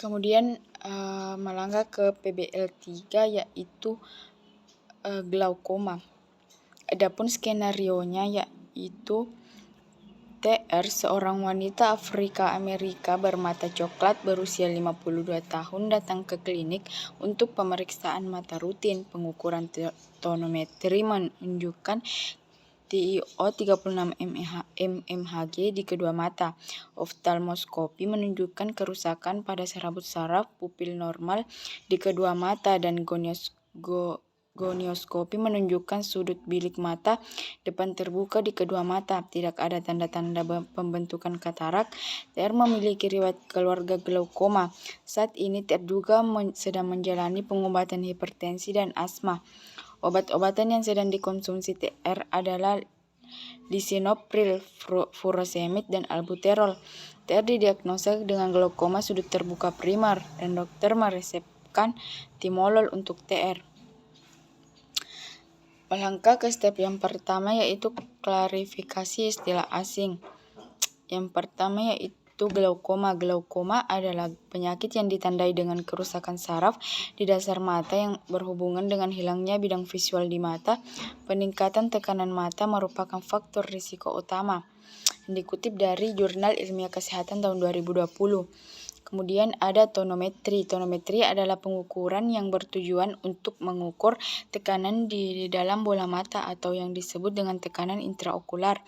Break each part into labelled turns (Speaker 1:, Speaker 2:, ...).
Speaker 1: Kemudian melangkah ke PBL3 yaitu glaukoma. Adapun skenarionya yaitu TR, seorang wanita Afrika Amerika bermata coklat berusia 52 tahun datang ke klinik untuk pemeriksaan mata rutin. Pengukuran tonometri menunjukkan TiO 36 mmHg di kedua mata. Oftalmoskopi menunjukkan kerusakan pada serabut saraf pupil normal di kedua mata, dan gonioskopi menunjukkan sudut bilik mata depan terbuka di kedua mata. Tidak ada tanda-tanda pembentukan katarak. TR memiliki riwayat keluarga glaukoma. Saat ini TR juga sedang menjalani pengobatan hipertensi dan asma. Obat-obatan yang sedang dikonsumsi TR adalah lisinopril, furosemid, dan albuterol. TR didiagnosa dengan glaukoma sudut terbuka primer dan dokter meresepkan timolol untuk TR. Melangkah ke step yang pertama yaitu klarifikasi istilah asing. Yang pertama yaitu glaukoma. Glaukoma adalah penyakit yang ditandai dengan kerusakan saraf di dasar mata yang berhubungan dengan hilangnya bidang visual di mata. Peningkatan tekanan mata merupakan faktor risiko utama. Dikutip dari Jurnal Ilmiah Kesehatan tahun 2020. Kemudian ada tonometri. Tonometri adalah pengukuran yang bertujuan untuk mengukur tekanan di dalam bola mata atau yang disebut dengan tekanan intraokular.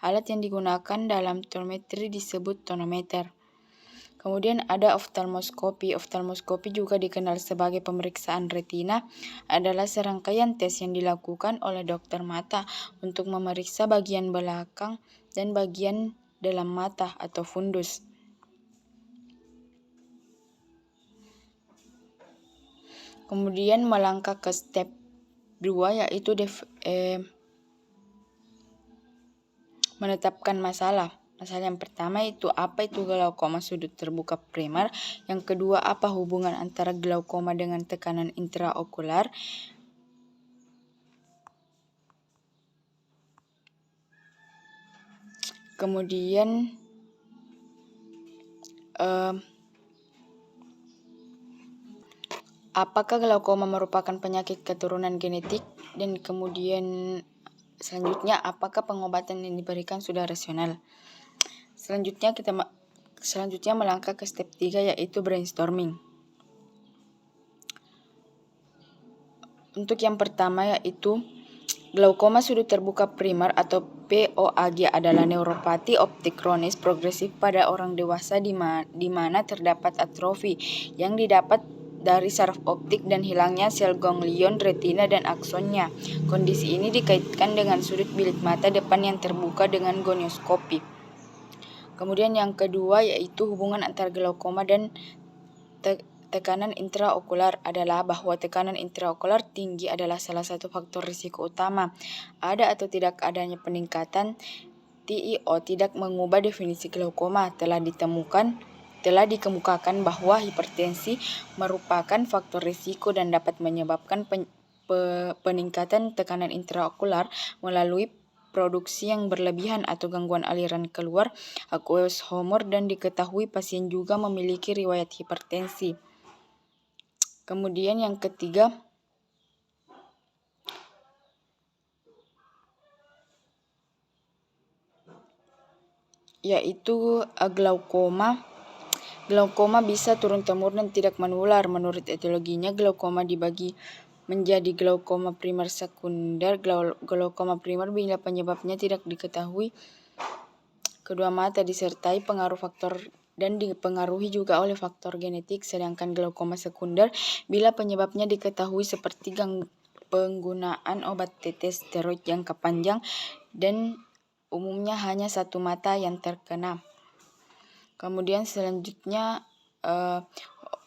Speaker 1: Alat yang digunakan dalam tonometri disebut tonometer. Kemudian ada oftalmoskopi. Oftalmoskopi juga dikenal sebagai pemeriksaan retina, adalah serangkaian tes yang dilakukan oleh dokter mata untuk memeriksa bagian belakang dan bagian dalam mata atau fundus. Kemudian melangkah ke step 2 yaitu menetapkan masalah. Masalah yang pertama itu apa itu glaukoma sudut terbuka primer. Yang kedua, apa hubungan antara glaukoma dengan tekanan intraokular. Kemudian apakah glaukoma merupakan penyakit keturunan genetik, dan kemudian selanjutnya apakah pengobatan yang diberikan sudah rasional. Selanjutnya melangkah ke step 3 yaitu brainstorming. Untuk yang pertama yaitu glaukoma sudut terbuka primer atau POAG adalah neuropati optik kronis progresif pada orang dewasa di mana terdapat atrofi yang didapat dari saraf optik dan hilangnya sel ganglion, retina, dan aksonnya. Kondisi ini dikaitkan dengan sudut bilik mata depan yang terbuka dengan gonioskopi. Kemudian yang kedua yaitu hubungan antara glaukoma dan tekanan intraokular adalah bahwa tekanan intraokular tinggi adalah salah satu faktor risiko utama. Ada atau tidak adanya peningkatan TiO tidak mengubah definisi glaukoma. Telah dikemukakan bahwa hipertensi merupakan faktor risiko dan dapat menyebabkan peningkatan tekanan intraokular melalui produksi yang berlebihan atau gangguan aliran keluar aqueous humor, dan diketahui pasien juga memiliki riwayat hipertensi. Kemudian yang ketiga yaitu glaukoma. Glaukoma bisa turun-temurun dan tidak menular. Menurut etiologinya, glaukoma dibagi menjadi glaukoma primer sekunder. Glaukoma primer bila penyebabnya tidak diketahui, kedua mata disertai pengaruh faktor dan dipengaruhi juga oleh faktor genetik. Sedangkan glaukoma sekunder bila penyebabnya diketahui seperti penggunaan obat tetes steroid jangka panjang dan umumnya hanya satu mata yang terkena. Kemudian selanjutnya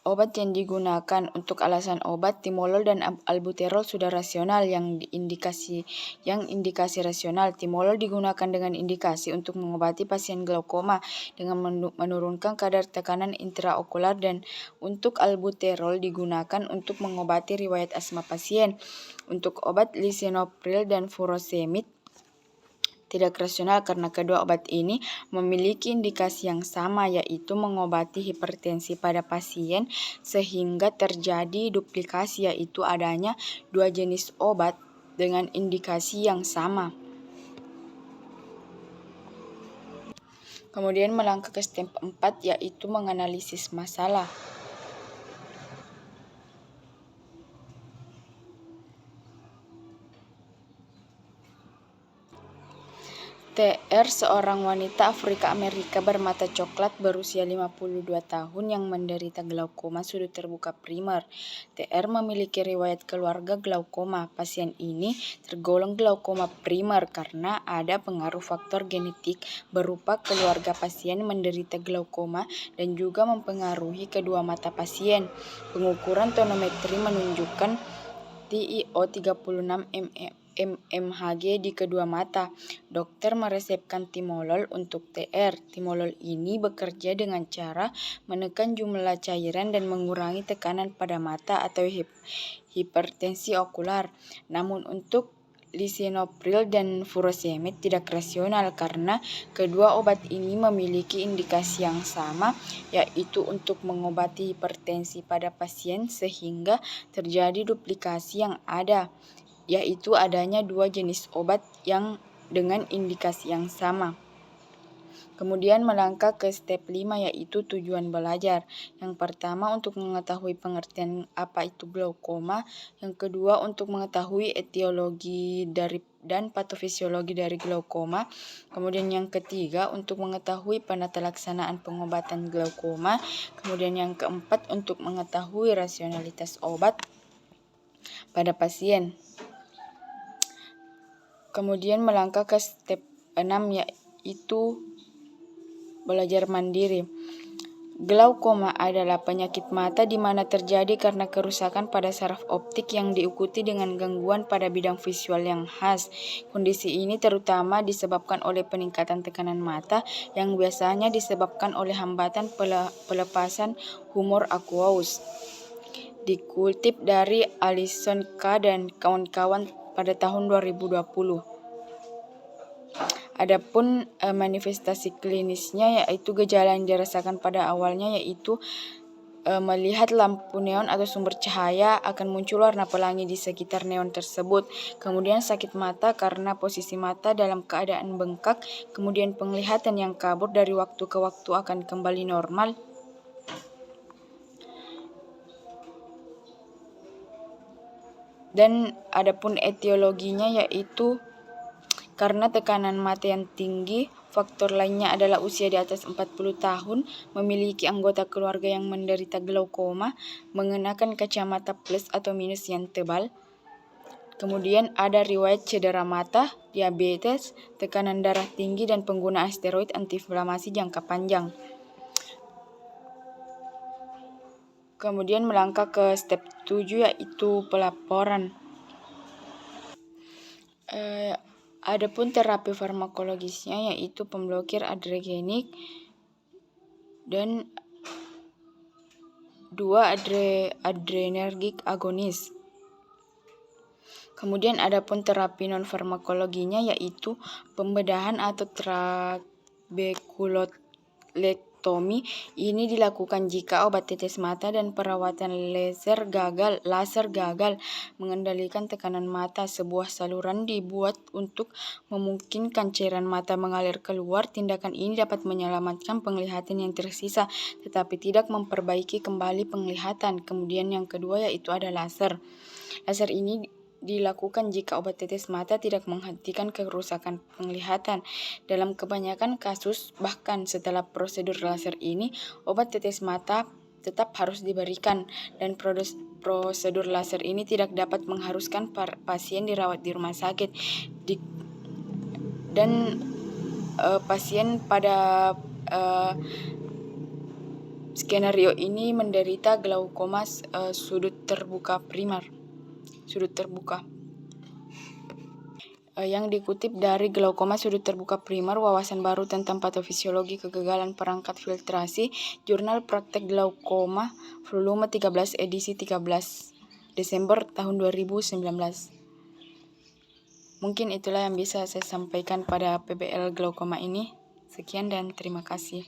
Speaker 1: obat yang digunakan. Untuk alasan obat, timolol dan albuterol sudah rasional. Yang indikasi rasional, timolol digunakan dengan indikasi untuk mengobati pasien glaukoma dengan menurunkan kadar tekanan intraokular, dan untuk albuterol digunakan untuk mengobati riwayat asma pasien. Untuk obat lisinopril dan furosemid, tidak rasional karena kedua obat ini memiliki indikasi yang sama, yaitu mengobati hipertensi pada pasien, sehingga terjadi duplikasi, yaitu adanya dua jenis obat dengan indikasi yang sama. Kemudian melangkah ke step 4, yaitu menganalisis masalah. TR, seorang wanita Afrika Amerika bermata coklat berusia 52 tahun yang menderita glaukoma sudut terbuka primer. TR memiliki riwayat keluarga glaukoma. Pasien ini tergolong glaukoma primer karena ada pengaruh faktor genetik berupa keluarga pasien menderita glaukoma dan juga mempengaruhi kedua mata pasien. Pengukuran tonometri menunjukkan TiO 36 mmHg di kedua mata. Dokter meresepkan timolol untuk TR. Timolol ini bekerja dengan cara menekan jumlah cairan dan mengurangi tekanan pada mata atau hipertensi okular. Namun untuk lisinopril dan furosemid tidak rasional karena kedua obat ini memiliki indikasi yang sama, yaitu untuk mengobati hipertensi pada pasien sehingga terjadi duplikasi yang ada, yaitu adanya dua jenis obat yang dengan indikasi yang sama. Kemudian melangkah ke step 5, yaitu tujuan belajar. Yang pertama untuk mengetahui pengertian apa itu glaukoma, yang kedua untuk mengetahui etiologi dan patofisiologi dari glaukoma, kemudian yang ketiga untuk mengetahui penata laksanaan pengobatan glaukoma, kemudian yang keempat untuk mengetahui rasionalitas obat pada pasien. Kemudian melangkah ke step 6, yaitu belajar mandiri. Glaukoma adalah penyakit mata di mana terjadi karena kerusakan pada saraf optik yang diikuti dengan gangguan pada bidang visual yang khas. Kondisi ini terutama disebabkan oleh peningkatan tekanan mata yang biasanya disebabkan oleh hambatan pelepasan humor aqueous. Dikutip dari Alison K. dan kawan-kawan pada tahun 2020. Adapun manifestasi klinisnya, yaitu gejala yang dirasakan pada awalnya yaitu melihat lampu neon atau sumber cahaya, akan muncul warna pelangi di sekitar neon tersebut. Kemudian sakit mata karena posisi mata dalam keadaan bengkak. Kemudian penglihatan yang kabur dari waktu ke waktu akan kembali normal. Dan adapun etiologinya yaitu karena tekanan mata yang tinggi. Faktor lainnya adalah usia di atas 40 tahun, memiliki anggota keluarga yang menderita glaukoma, mengenakan kacamata plus atau minus yang tebal. Kemudian ada riwayat cedera mata, diabetes, tekanan darah tinggi, dan penggunaan steroid antiinflamasi jangka panjang. Kemudian melangkah ke step 7, yaitu pelaporan. Adapun terapi farmakologisnya yaitu pemblokir adrenergic dan 2 adrenergic agonis. Kemudian adapun terapi non farmakologinya yaitu pembedahan atau trabekulektomi. Ini dilakukan jika obat tetes mata dan perawatan laser gagal mengendalikan tekanan mata. Sebuah saluran dibuat untuk memungkinkan cairan mata mengalir keluar. Tindakan ini dapat menyelamatkan penglihatan yang tersisa, tetapi tidak memperbaiki kembali penglihatan. Kemudian yang kedua yaitu ada laser. Laser ini dilakukan jika obat tetes mata tidak menghentikan kerusakan penglihatan. Dalam kebanyakan kasus, bahkan setelah prosedur laser ini, obat tetes mata tetap harus diberikan, dan prosedur laser ini tidak dapat mengharuskan pasien dirawat di rumah sakit. Pasien pada skenario ini menderita glaukoma sudut terbuka primer. Yang dikutip dari Glaukoma Sudut Terbuka Primer, wawasan baru tentang patofisiologi kegagalan perangkat filtrasi, Jurnal Praktek Glaukoma, volume 13, edisi 13 Desember tahun 2019. Mungkin itulah yang bisa saya sampaikan pada PBL glaukoma ini. Sekian dan terima kasih.